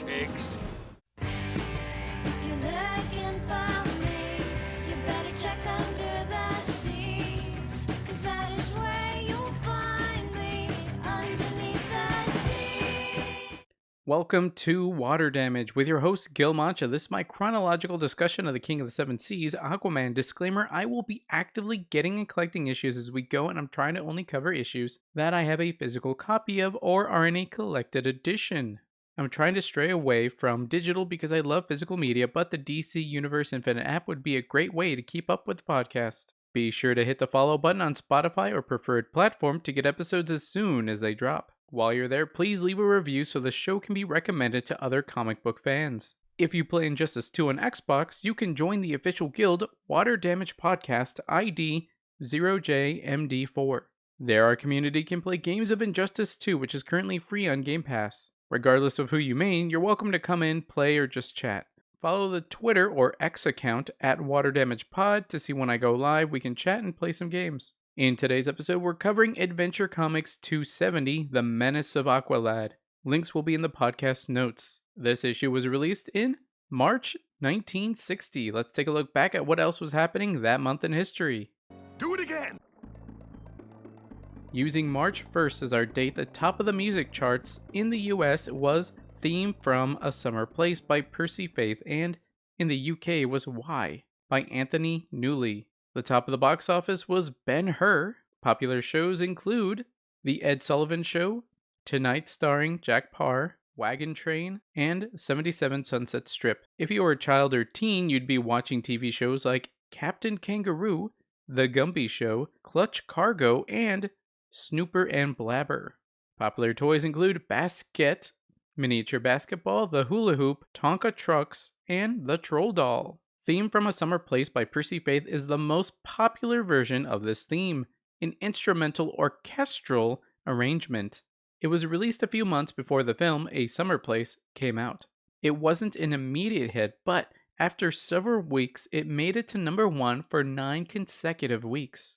pigs. If you're looking for me, you better check under the sea, 'cause that is where you'll find me, underneath the sea. Welcome to Water Damage with your host Gil Mancha. This is my chronological discussion of the King of the Seven Seas, Aquaman. Disclaimer, I will be actively getting and collecting issues as we go, and I'm trying to only cover issues that I have a physical copy of or are in a collected edition. I'm trying to stray away from digital because I love physical media, but the DC Universe Infinite app would be a great way to keep up with the podcast. Be sure to hit the follow button on Spotify or preferred platform to get episodes as soon as they drop. While you're there, please leave a review so the show can be recommended to other comic book fans. If you play Injustice 2 on Xbox, you can join the official guild Water Damage Podcast ID 0JMD4. There, our community can play games of Injustice 2, which is currently free on Game Pass. Regardless of who you main, you're welcome to come in, play, or just chat. Follow the Twitter or X account at Water Damage Pod to see when I go live. We can chat and play some games. In today's episode, we're covering Adventure Comics 270, The Menace of Aqualad. Links will be in the podcast notes. This issue was released in March 1960. Let's take a look back at what else was happening that month in history. Do it again! Using March 1st as our date, the top of the music charts in the US was Theme from A Summer Place by Percy Faith, and in the UK was Why by Anthony Newley. The top of the box office was Ben-Hur. Popular shows include The Ed Sullivan Show, Tonight starring Jack Parr, Wagon Train, and 77 Sunset Strip. If you were a child or teen, you'd be watching TV shows like Captain Kangaroo, The Gumby Show, Clutch Cargo, and Snooper and Blabber. Popular toys include Basket, Miniature Basketball, The Hula Hoop, Tonka Trucks, and The Troll Doll. Theme from A Summer Place by Percy Faith is the most popular version of this theme, an instrumental orchestral arrangement. It was released a few months before the film A Summer Place came out. It wasn't an immediate hit, but after several weeks, it made it to number 1 for 9 consecutive weeks.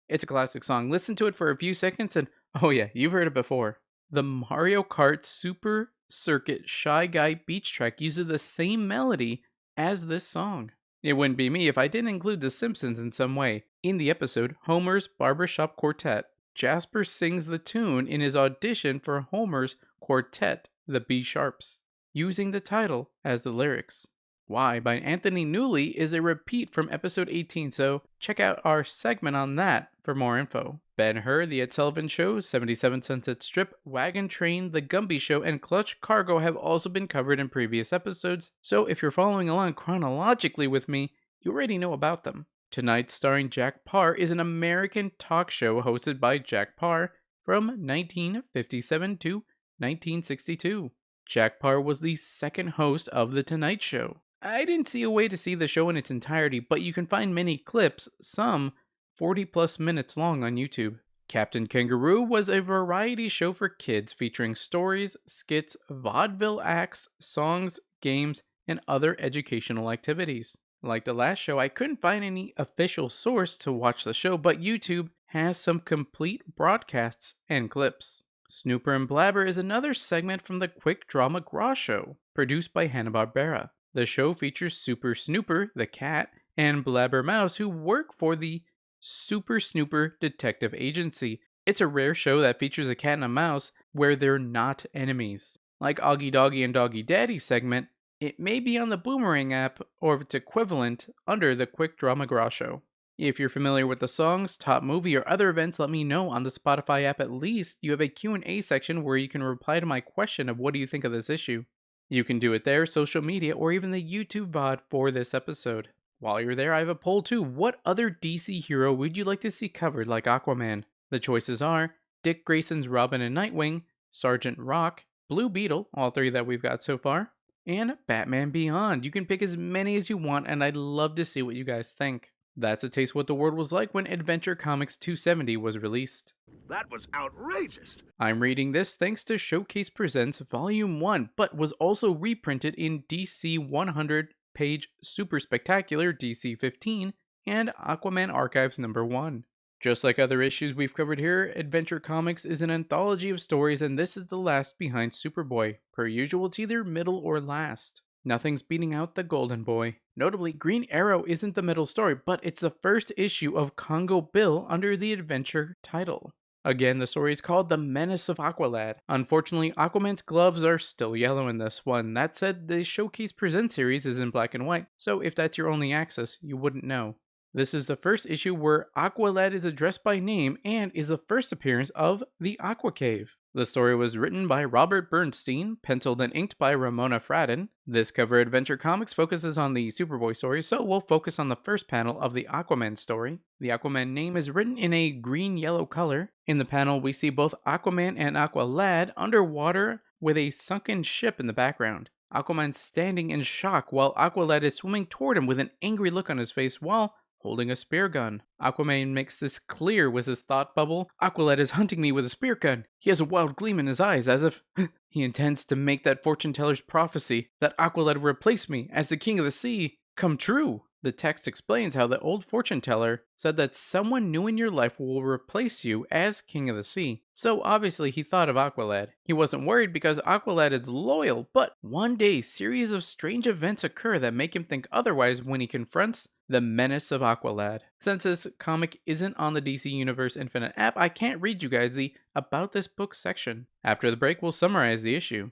It's a classic song. Listen to it for a few seconds and, oh yeah, you've heard it before. The Mario Kart Super Circuit Shy Guy Beach track uses the same melody as this song. It wouldn't be me if I didn't include The Simpsons in some way. In the episode, Homer's Barbershop Quartet, Jasper sings the tune in his audition for Homer's quartet, the B Sharps, using the title as the lyrics. Why by Anthony Newley is a repeat from episode 18, so check out our segment on that for more info. Ben-Hur, The Ed Sullivan Show, 77 Sunset Strip, Wagon Train, The Gumby Show, and Clutch Cargo have also been covered in previous episodes, so if you're following along chronologically with me, you already know about them. Tonight starring Jack Parr is an American talk show hosted by Jack Parr from 1957 to 1962. Jack Parr was the second host of The Tonight Show. I didn't see a way to see the show in its entirety, but you can find many clips, some 40 plus minutes long on YouTube. Captain Kangaroo was a variety show for kids featuring stories, skits, vaudeville acts, songs, games, and other educational activities. Like the last show, I couldn't find any official source to watch the show, but YouTube has some complete broadcasts and clips. Snooper and Blabber is another segment from the Quick Draw McGraw Show, produced by Hanna-Barbera. The show features Super Snooper, the cat, and Blabber Mouse, who work for the Super Snooper Detective Agency. It's a rare show that features a cat and a mouse where they're not enemies. Like Augie Doggy and Doggy Daddy segment, it may be on the Boomerang app or its equivalent under the Quick Draw McGraw Show. If you're familiar with the songs, top movie, or other events, let me know. On the Spotify app at least, you have a Q&A section where you can reply to my question of what do you think of this issue. You can do it there, social media, or even the YouTube VOD for this episode. While you're there, I have a poll too. What other DC hero would you like to see covered like Aquaman? The choices are Dick Grayson's Robin and Nightwing, Sergeant Rock, Blue Beetle, all 3 that we've got so far, and Batman Beyond. You can pick as many as you want, and I'd love to see what you guys think. That's a taste of what the world was like when Adventure Comics 270 was released. That was outrageous! I'm reading this thanks to Showcase Presents Volume 1, but was also reprinted in DC 100-page Super Spectacular DC 15 and Aquaman Archives number 1. Just like other issues we've covered here, Adventure Comics is an anthology of stories, and this is the last behind Superboy. Per usual, it's either middle or last. Nothing's beating out the Golden Boy. Notably, Green Arrow isn't the middle story, but it's the first issue of Congo Bill under the Adventure title. Again, the story is called The Menace of Aqualad. Unfortunately, Aquaman's gloves are still yellow in this one. That said, the Showcase Present series is in black and white, so if that's your only access, you wouldn't know. This is the first issue where Aqualad is addressed by name and is the first appearance of the Aqua Cave. The story was written by Robert Bernstein, penciled and inked by Ramona Fradden. This cover Adventure Comics focuses on the Superboy story, so we'll focus on the first panel of the Aquaman story. The Aquaman name is written in a green-yellow color. In the panel, we see both Aquaman and Aqualad underwater with a sunken ship in the background. Aquaman's standing in shock while Aqualad is swimming toward him with an angry look on his face while holding a spear gun. Aquaman makes this clear with his thought bubble. Aqualad is hunting me with a spear gun. He has a wild gleam in his eyes as if he intends to make that fortune teller's prophecy that Aqualad will replace me as the king of the sea come true. The text explains how the old fortune teller said that someone new in your life will replace you as king of the sea. So obviously he thought of Aqualad. He wasn't worried because Aqualad is loyal, but one day series of strange events occur that make him think otherwise when he confronts the Menace of Aqualad. Since this comic isn't on the DC Universe Infinite app, I can't read you guys the About This Book section. After the break, we'll summarize the issue.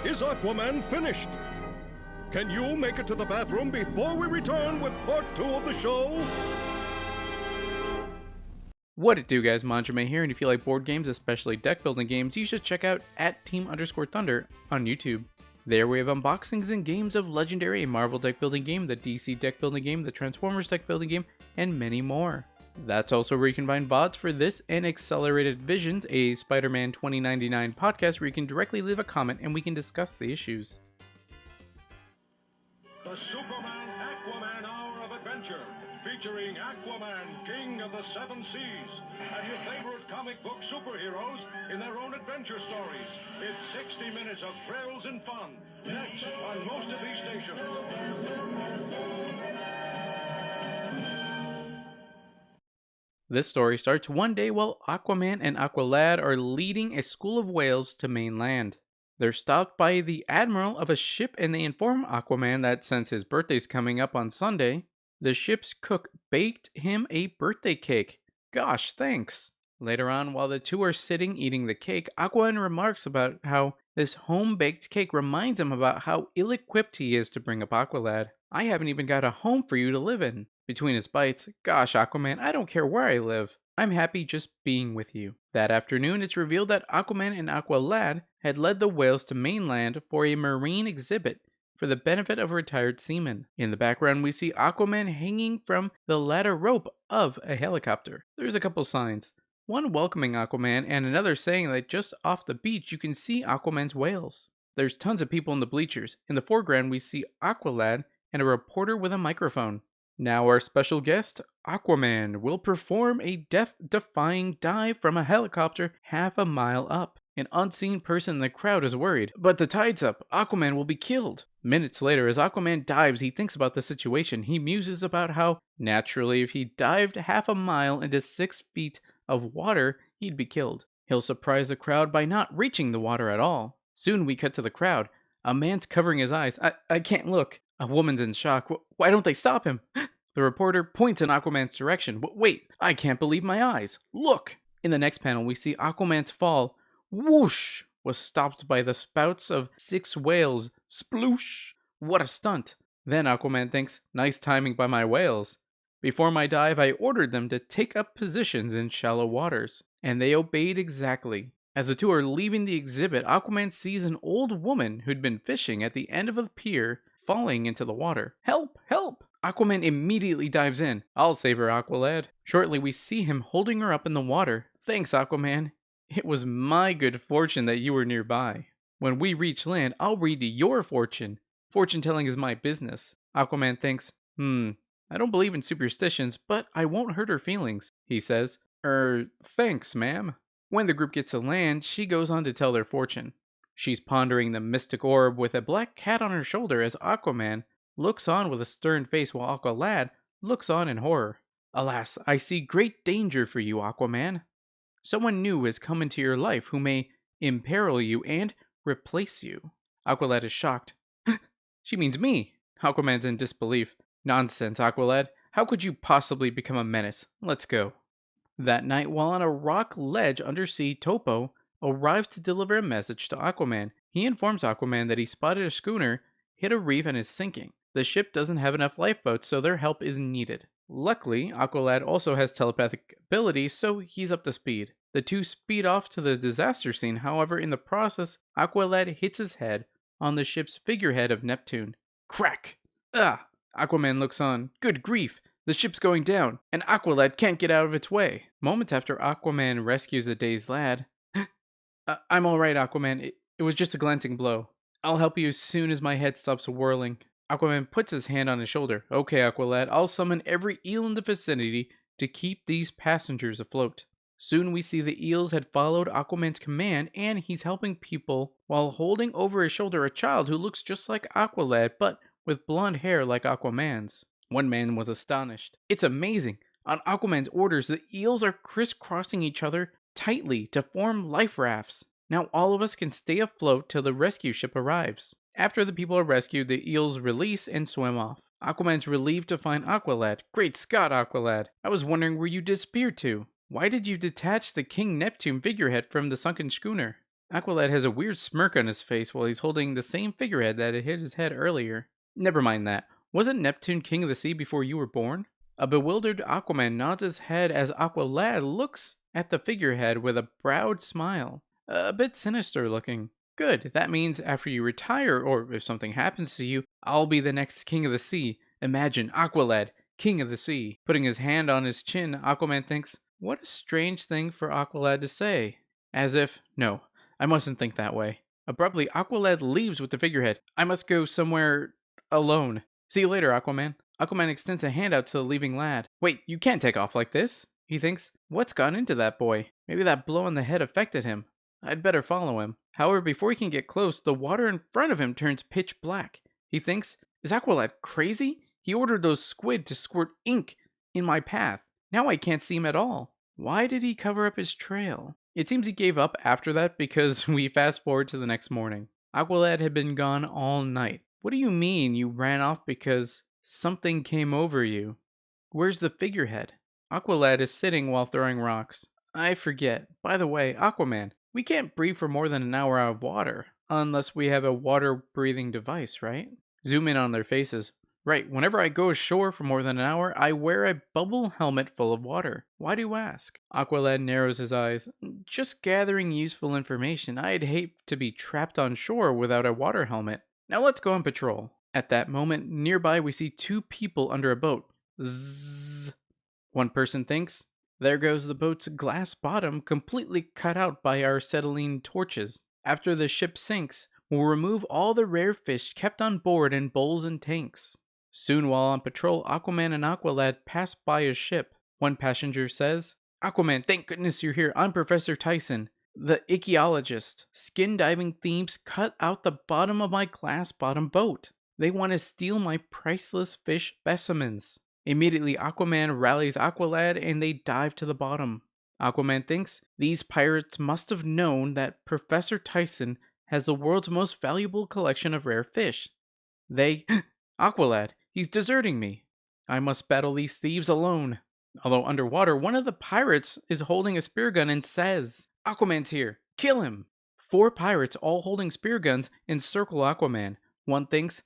Is Aquaman finished? Can you make it to the bathroom before we return with part 2 of the show? What it do, guys? Manjame here, and if you like board games, especially deck building games, you should check out @team_thunder on YouTube. There we have unboxings and games of Legendary, a Marvel deck building game, the DC deck building game, the Transformers deck building game, and many more. That's also where you can find VODs for this and Accelerated Visions, a Spider-Man 2099 podcast where you can directly leave a comment and we can discuss the issues. The Superman Aquaman Hour of Adventure, featuring Aquaman, King of the Seven Seas, and your favorite comic book superheroes in their own adventure stories. It's 60 minutes of thrills and fun, next on most of these stations. This story starts one day while Aquaman and Aqualad are leading a school of whales to mainland. They're stopped by the admiral of a ship and they inform Aquaman that since his birthday's coming up on Sunday, the ship's cook baked him a birthday cake. Gosh, thanks. Later on, while the two are sitting eating the cake, Aquaman remarks about how this home-baked cake reminds him about how ill-equipped he is to bring up Aqualad. I haven't even got a home for you to live in. Between his bites, gosh, Aquaman, I don't care where I live. I'm happy just being with you. That afternoon, it's revealed that Aquaman and Aqualad had led the whales to mainland for a marine exhibit for the benefit of retired seamen. In the background, we see Aquaman hanging from the ladder rope of a helicopter. There's a couple signs. One welcoming Aquaman and another saying that just off the beach you can see Aquaman's whales. There's tons of people in the bleachers. In the foreground, we see Aqualad and a reporter with a microphone. Now our special guest, Aquaman, will perform a death-defying dive from a helicopter half a mile up. An unseen person in the crowd is worried, but the tide's up. Aquaman will be killed. Minutes later, as Aquaman dives, he thinks about the situation. He muses about how, naturally, if he dived half a mile into 6 feet of water, he'd be killed. He'll surprise the crowd by not reaching the water at all. Soon we cut to the crowd. A man's covering his eyes. I can't look. A woman's in shock. Why don't they stop him? The reporter points in Aquaman's direction. Wait, I can't believe my eyes. Look! In the next panel, we see Aquaman's fall, whoosh, was stopped by the spouts of 6 whales. Sploosh! What a stunt. Then Aquaman thinks, nice timing by my whales. Before my dive, I ordered them to take up positions in shallow waters, and they obeyed exactly. As the two are leaving the exhibit, Aquaman sees an old woman who'd been fishing at the end of a pier falling into the water. Help! Help! Aquaman immediately dives in. I'll save her, Aqualad. Shortly, we see him holding her up in the water. Thanks, Aquaman. It was my good fortune that you were nearby. When we reach land, I'll read your fortune. Fortune telling is my business. Aquaman thinks, I don't believe in superstitions, but I won't hurt her feelings, he says. Thanks, ma'am. When the group gets to land, she goes on to tell their fortune. She's pondering the mystic orb with a black cat on her shoulder as Aquaman looks on with a stern face while Aqualad looks on in horror. Alas, I see great danger for you, Aquaman. Someone new has come into your life who may imperil you and replace you. Aqualad is shocked. She means me. Aquaman's in disbelief. Nonsense, Aqualad. How could you possibly become a menace? Let's go. That night, while on a rock ledge undersea, Topo arrives to deliver a message to Aquaman. He informs Aquaman that he spotted a schooner hit a reef and is sinking. The ship doesn't have enough lifeboats, so their help is needed. Luckily, Aqualad also has telepathic abilities, so he's up to speed. The two speed off to the disaster scene. However, in the process, Aqualad hits his head on the ship's figurehead of Neptune. Crack! Ah! Aquaman looks on. Good grief! The ship's going down, and Aqualad can't get out of its way. Moments after Aquaman rescues the dazed lad. I'm alright, Aquaman. It was just a glancing blow. I'll help you as soon as my head stops whirling. Aquaman puts his hand on his shoulder. Okay, Aqualad, I'll summon every eel in the vicinity to keep these passengers afloat. Soon we see the eels had followed Aquaman's command, and he's helping people while holding over his shoulder a child who looks just like Aqualad, but with blonde hair like Aquaman's. One man was astonished. It's amazing. On Aquaman's orders, the eels are crisscrossing each other tightly to form life rafts. Now all of us can stay afloat till the rescue ship arrives. After the people are rescued, the eels release and swim off. Aquaman's relieved to find Aqualad. Great Scott, Aqualad. I was wondering where you disappeared to. Why did you detach the King Neptune figurehead from the sunken schooner? Aqualad has a weird smirk on his face while he's holding the same figurehead that had hit his head earlier. Never mind that. Wasn't Neptune king of the sea before you were born? A bewildered Aquaman nods his head as Aqualad looks at the figurehead with a proud smile. A bit sinister looking. Good, that means after you retire, or if something happens to you, I'll be the next king of the sea. Imagine Aqualad, king of the sea. Putting his hand on his chin, Aquaman thinks, what a strange thing for Aqualad to say. As if, no, I mustn't think that way. Abruptly, Aqualad leaves with the figurehead. I must go somewhere alone. See you later, Aquaman. Aquaman extends a hand out to the leaving lad. Wait, you can't take off like this. He thinks, what's gone into that boy? Maybe that blow on the head affected him. I'd better follow him. However, before he can get close, the water in front of him turns pitch black. He thinks, is Aqualad crazy? He ordered those squid to squirt ink in my path. Now I can't see him at all. Why did he cover up his trail? It seems he gave up after that because we fast forward to the next morning. Aqualad had been gone all night. What do you mean you ran off because something came over you? Where's the figurehead? Aqualad is sitting while throwing rocks. I forget. By the way, Aquaman, we can't breathe for more than an hour out of water. Unless we have a water-breathing device, right? Zoom in on their faces. Right, whenever I go ashore for more than an hour, I wear a bubble helmet full of water. Why do you ask? Aqualad narrows his eyes. Just gathering useful information. I'd hate to be trapped on shore without a water helmet. Now let's go on patrol. At that moment, nearby we see two people under a boat. Zzz. One person thinks, there goes the boat's glass bottom completely cut out by our acetylene torches. After the ship sinks, we'll remove all the rare fish kept on board in bowls and tanks. Soon while on patrol, Aquaman and Aqualad pass by a ship. One passenger says, Aquaman, thank goodness you're here. I'm Professor Tyson, the ichthyologist. Skin diving thieves cut out the bottom of my glass bottom boat. They want to steal my priceless fish specimens. Immediately, Aquaman rallies Aqualad and they dive to the bottom. Aquaman thinks these pirates must have known that Professor Tyson has the world's most valuable collection of rare fish. They... Aqualad, he's deserting me. I must battle these thieves alone. Although underwater, one of the pirates is holding a spear gun and says, Aquaman's here. Kill him. 4 pirates, all holding spear guns, encircle Aquaman. One thinks,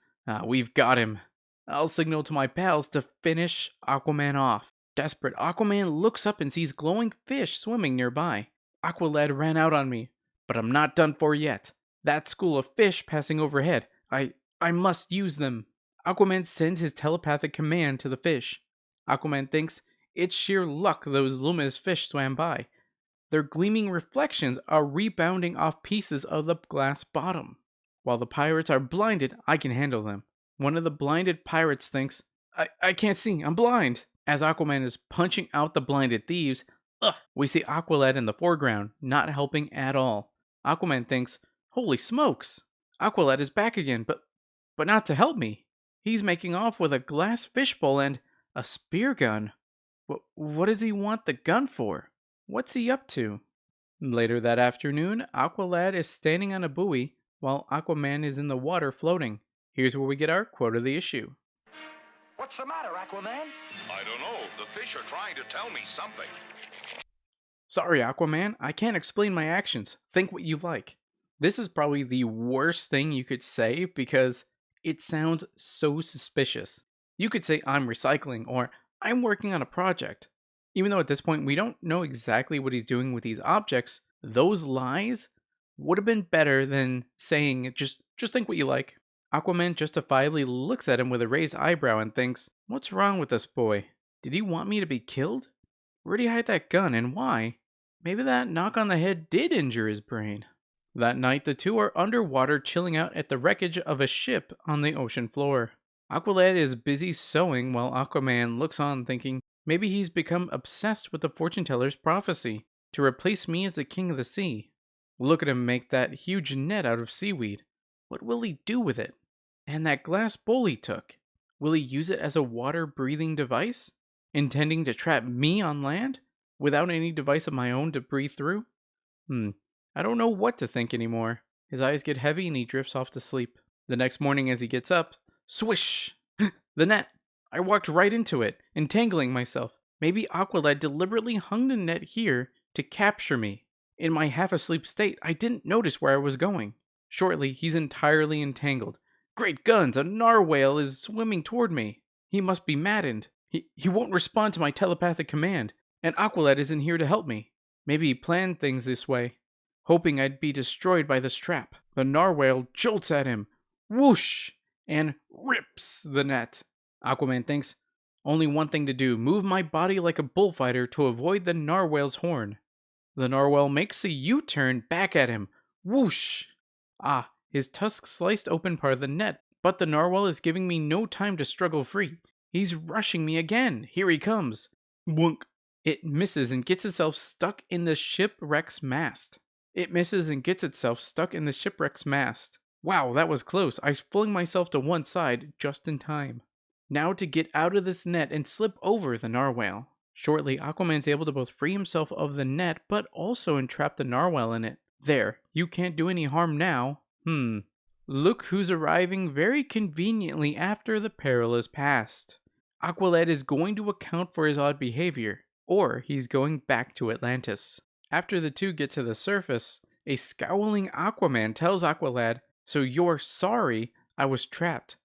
we've got him. I'll signal to my pals to finish Aquaman off. Desperate, Aquaman looks up and sees glowing fish swimming nearby. Aqualad ran out on me, but I'm not done for yet. That school of fish passing overhead. I must use them. Aquaman sends his telepathic command to the fish. Aquaman thinks it's sheer luck those luminous fish swam by. Their gleaming reflections are rebounding off pieces of the glass bottom. While the pirates are blinded, I can handle them. One of the blinded pirates thinks, I can't see, I'm blind. As Aquaman is punching out the blinded thieves, we see Aqualad in the foreground, not helping at all. Aquaman thinks, holy smokes, Aqualad is back again, but not to help me. He's making off with a glass fishbowl and a spear gun. What does he want the gun for? What's he up to? Later that afternoon, Aqualad is standing on a buoy while Aquaman is in the water floating. Here's where we get our quote of the issue. What's the matter, Aquaman? I don't know. The fish are trying to tell me something. Sorry, Aquaman, I can't explain my actions. Think what you like. This is probably the worst thing you could say because it sounds so suspicious. You could say I'm recycling or I'm working on a project. Even though at this point we don't know exactly what he's doing with these objects, those lies would have been better than saying just think what you like. Aquaman justifiably looks at him with a raised eyebrow and thinks, what's wrong with this boy? Did he want me to be killed? Where'd he hide that gun and why? Maybe that knock on the head did injure his brain. That night, the two are underwater chilling out at the wreckage of a ship on the ocean floor. Aqualad is busy sewing while Aquaman looks on thinking, maybe he's become obsessed with the fortune teller's prophecy to replace me as the king of the sea. Look at him make that huge net out of seaweed. What will he do with it? And that glass bowl he took. Will he use it as a water-breathing device? Intending to trap me on land? Without any device of my own to breathe through? I don't know what to think anymore. His eyes get heavy and he drifts off to sleep. The next morning as he gets up, swish! The net! I walked right into it, entangling myself. Maybe Aqualad deliberately hung the net here to capture me. In my half-asleep state, I didn't notice where I was going. Shortly, he's entirely entangled. Great guns, a narwhale is swimming toward me. He must be maddened. He won't respond to my telepathic command, and Aqualad isn't here to help me. Maybe he planned things this way, hoping I'd be destroyed by this trap. The narwhale jolts at him, whoosh, and rips the net. Aquaman thinks, only one thing to do, move my body like a bullfighter to avoid the narwhale's horn. The narwhal makes a U-turn back at him, whoosh. His tusk sliced open part of the net, but the narwhal is giving me no time to struggle free. He's rushing me again. Here he comes. Wunk. It misses and gets itself stuck in the shipwreck's mast. Wow, that was close. I flung myself to one side just in time. Now to get out of this net and slip over the narwhal. Shortly, Aquaman's able to both free himself of the net, but also entrap the narwhal in it. There, you can't do any harm now. Look who's arriving very conveniently after the peril is past. Aqualad is going to account for his odd behavior, or he's going back to Atlantis. After the two get to the surface, a scowling Aquaman tells Aqualad, so you're sorry I was trapped.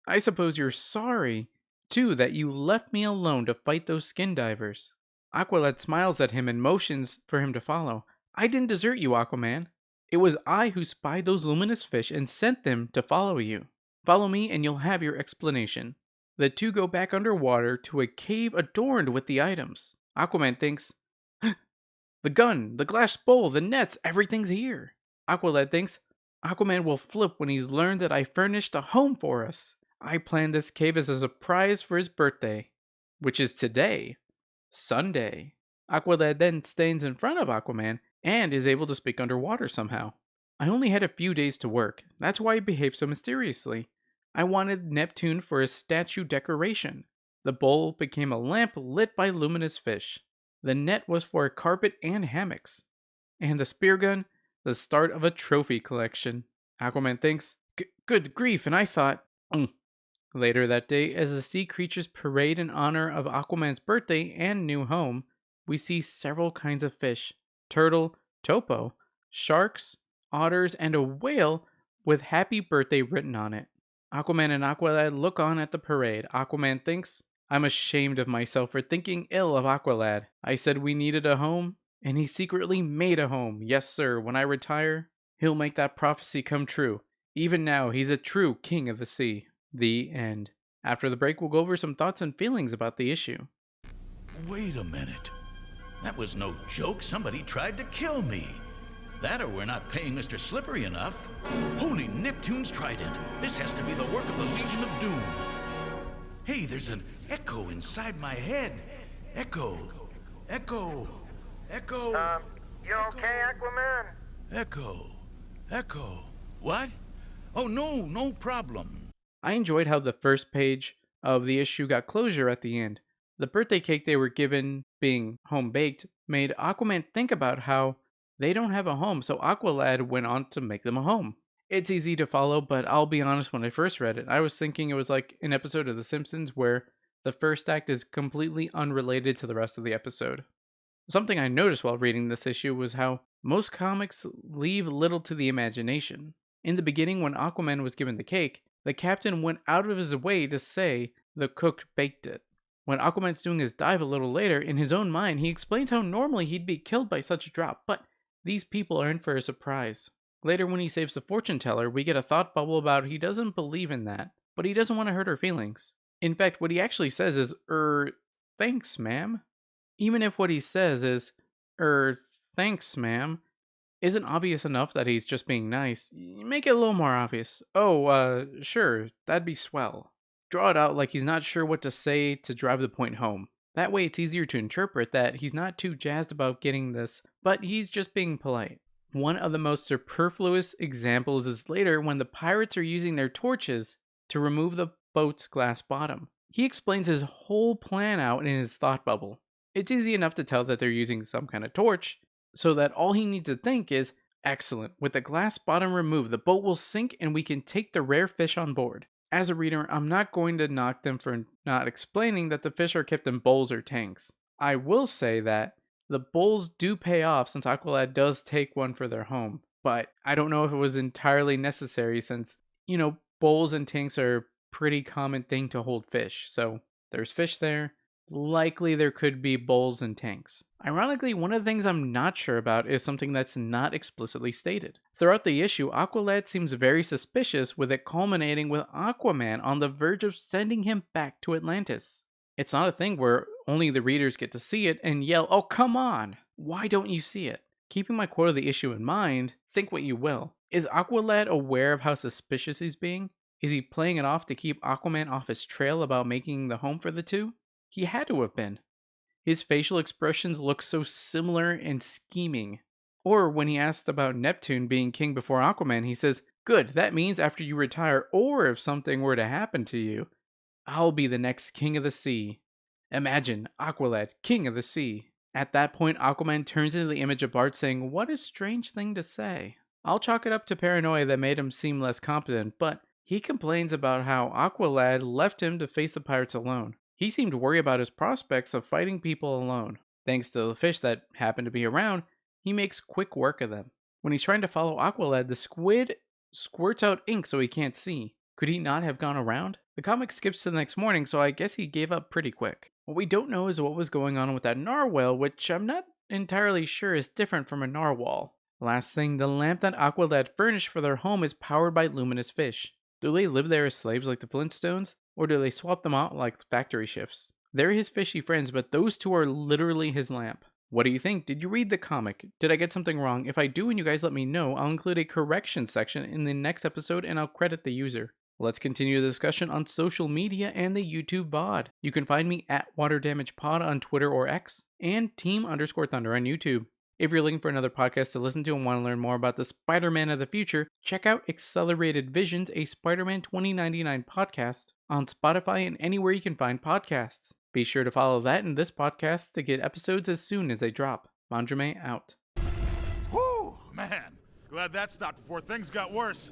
I suppose you're sorry, too, that you left me alone to fight those skin divers. Aqualad smiles at him and motions for him to follow. I didn't desert you, Aquaman. It was I who spied those luminous fish and sent them to follow you. Follow me and you'll have your explanation. The two go back underwater to a cave adorned with the items. Aquaman thinks, the gun, the glass bowl, the nets, everything's here. Aqualad thinks, Aquaman will flip when he's learned that I furnished a home for us. I planned this cave as a surprise for his birthday, which is today, Sunday. Aqualad then stands in front of Aquaman and is able to speak underwater somehow. I only had a few days to work. That's why he behaved so mysteriously. I wanted Neptune for a statue decoration. The bowl became a lamp lit by luminous fish. The net was for a carpet and hammocks. And the spear gun, the start of a trophy collection. Aquaman thinks, good grief, and I thought, Later that day, as the sea creatures parade in honor of Aquaman's birthday and new home, we see several kinds of fish. Turtle, topo, sharks, otters, and a whale with happy birthday written on it. Aquaman and Aqualad look on at the parade. Aquaman thinks, I'm ashamed of myself for thinking ill of Aqualad. I said we needed a home, and he secretly made a home. Yes, sir, when I retire, he'll make that prophecy come true. Even now, he's a true king of the sea. The end. After the break, we'll go over some thoughts and feelings about the issue. Wait a minute. That was no joke. Somebody tried to kill me. That or we're not paying Mr. Slippery enough. Holy Neptune's trident. This has to be the work of the Legion of Doom. Hey, there's an echo inside my head. Echo. Echo. Echo. You okay, Aquaman? Echo. What? Oh, no problem. I enjoyed how the first page of the issue got closure at the end. The birthday cake they were given, being home-baked, made Aquaman think about how they don't have a home, so Aqualad went on to make them a home. It's easy to follow, but I'll be honest, when I first read it, I was thinking it was like an episode of The Simpsons where the first act is completely unrelated to the rest of the episode. Something I noticed while reading this issue was how most comics leave little to the imagination. In the beginning, when Aquaman was given the cake, the captain went out of his way to say the cook baked it. When Aquaman's doing his dive a little later, in his own mind, he explains how normally he'd be killed by such a drop, but these people are in for a surprise. Later, when he saves the fortune teller, we get a thought bubble about he doesn't believe in that, but he doesn't want to hurt her feelings. In fact, what he actually says is, thanks, ma'am. Even if what he says is, thanks, ma'am, isn't obvious enough that he's just being nice, make it a little more obvious. Sure, that'd be swell. Draw it out like he's not sure what to say to drive the point home. That way it's easier to interpret that he's not too jazzed about getting this, but he's just being polite. One of the most superfluous examples is later when the pirates are using their torches to remove the boat's glass bottom. He explains his whole plan out in his thought bubble. It's easy enough to tell that they're using some kind of torch, so that all he needs to think is, excellent, with the glass bottom removed, the boat will sink and we can take the rare fish on board. As a reader, I'm not going to knock them for not explaining that the fish are kept in bowls or tanks. I will say that the bowls do pay off since Aqualad does take one for their home, but I don't know if it was entirely necessary since, bowls and tanks are a pretty common thing to hold fish. So there's fish there. Likely there could be bowls and tanks. Ironically, one of the things I'm not sure about is something that's not explicitly stated. Throughout the issue, Aqualad seems very suspicious, with it culminating with Aquaman on the verge of sending him back to Atlantis. It's not a thing where only the readers get to see it and yell, "Oh, come on! Why don't you see it?" Keeping my quote of the issue in mind, think what you will. Is Aqualad aware of how suspicious he's being? Is he playing it off to keep Aquaman off his trail about making the home for the two? He had to have been. His facial expressions look so similar and scheming. Or when he asked about Neptune being king before Aquaman, he says, "Good, that means after you retire, or if something were to happen to you, I'll be the next king of the sea." Imagine, Aqualad, king of the sea. At that point, Aquaman turns into the image of Bart saying, "What a strange thing to say." I'll chalk it up to paranoia that made him seem less competent, but he complains about how Aqualad left him to face the pirates alone. He seemed to worry about his prospects of fighting people alone. Thanks to the fish that happened to be around, he makes quick work of them. When he's trying to follow Aqualad, the squid squirts out ink so he can't see. Could he not have gone around? The comic skips to the next morning, so I guess he gave up pretty quick. What we don't know is what was going on with that narwhal, which I'm not entirely sure is different from a narwhal. Last thing, the lamp that Aqualad furnished for their home is powered by luminous fish. Do they live there as slaves like the Flintstones? Or do they swap them out like factory shifts? They're his fishy friends, but those two are literally his lamp. What do you think? Did you read the comic? Did I get something wrong? If I do and you guys let me know, I'll include a correction section in the next episode and I'll credit the user. Let's continue the discussion on social media and the YouTube VOD. You can find me at WaterDamagePod on Twitter or X, and Team_Thunder on YouTube. If you're looking for another podcast to listen to and want to learn more about the Spider-Man of the future, check out Accelerated Visions, a Spider-Man 2099 podcast on Spotify and anywhere you can find podcasts. Be sure to follow that and this podcast to get episodes as soon as they drop. Mandrame out. Whew, man. Glad that stopped before things got worse.